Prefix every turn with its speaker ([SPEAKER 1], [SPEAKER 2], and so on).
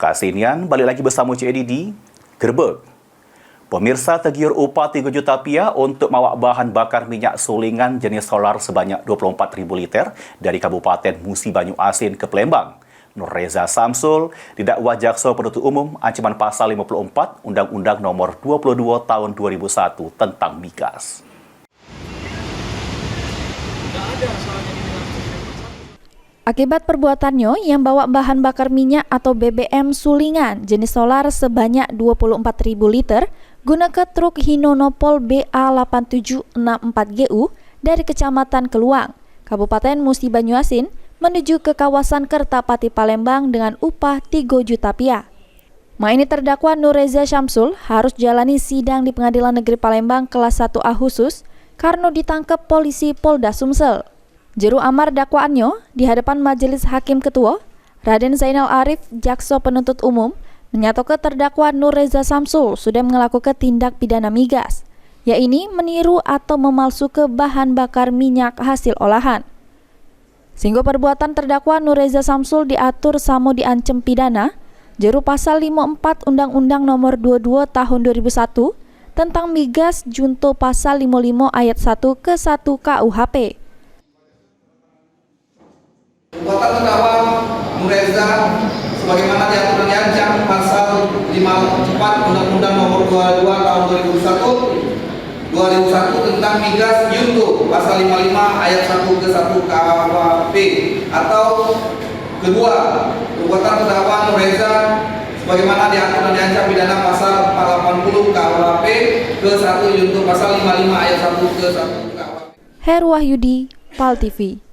[SPEAKER 1] Kasinian, balik lagi bersama Cik Edi di Gerbek. Pemirsa tergiur upah 3 juta rupiah untuk mawak bahan bakar minyak sulingan jenis solar sebanyak 24,000 liter dari Kabupaten Musi Banyu Asin ke Palembang. Nur Reza Samsul didakwa Jaksa Penuntut Umum ancaman pasal 54 Undang-Undang Nomor 22 Tahun 2001 tentang migas.
[SPEAKER 2] Akibat perbuatannya yang bawa bahan bakar minyak atau BBM sulingan jenis solar sebanyak 24.000 liter guna ke truk Hinonopol BA8764GU dari Kecamatan Keluang, Kabupaten Musi Banyu Asin menuju ke kawasan Kertapati Palembang dengan upah 3 juta rupiah. Ini terdakwa Nur Reza Samsul harus jalani sidang di Pengadilan Negeri Palembang kelas 1A khusus karena ditangkap polisi Polda Sumsel. Juru amar dakwaannya di hadapan Majelis Hakim Ketua, Raden Zainal Arif, Jaksa Penuntut Umum, menyatakan terdakwa Nur Reza Samsul sudah melakukan tindak pidana migas, yaitu meniru atau memalsukan bahan bakar minyak hasil olahan. Sehingga perbuatan terdakwa Nur Reza Samsul diatur sama diancam pidana, juru pasal 54 Undang-Undang Nomor 22 Tahun 2001 tentang migas junto pasal 55 ayat 1 ke 1 KUHP.
[SPEAKER 3] Perbuatan terdakwa Nur Reza sebagaimana diatur dan diancam pasal 54 Undang-Undang Nomor 22 Tahun 2001 tentang migas junto pasal 55 ayat 1 ke 1 KUHP, atau kedua, perbuatan terdakwa Nur Reza sebagaimana diatur dan diancam pidana pasal 480 KUHP ke 1 junto pasal 55 ayat 1 ke 1 KUHP.
[SPEAKER 2] Heru Wahyudi, PAL TV.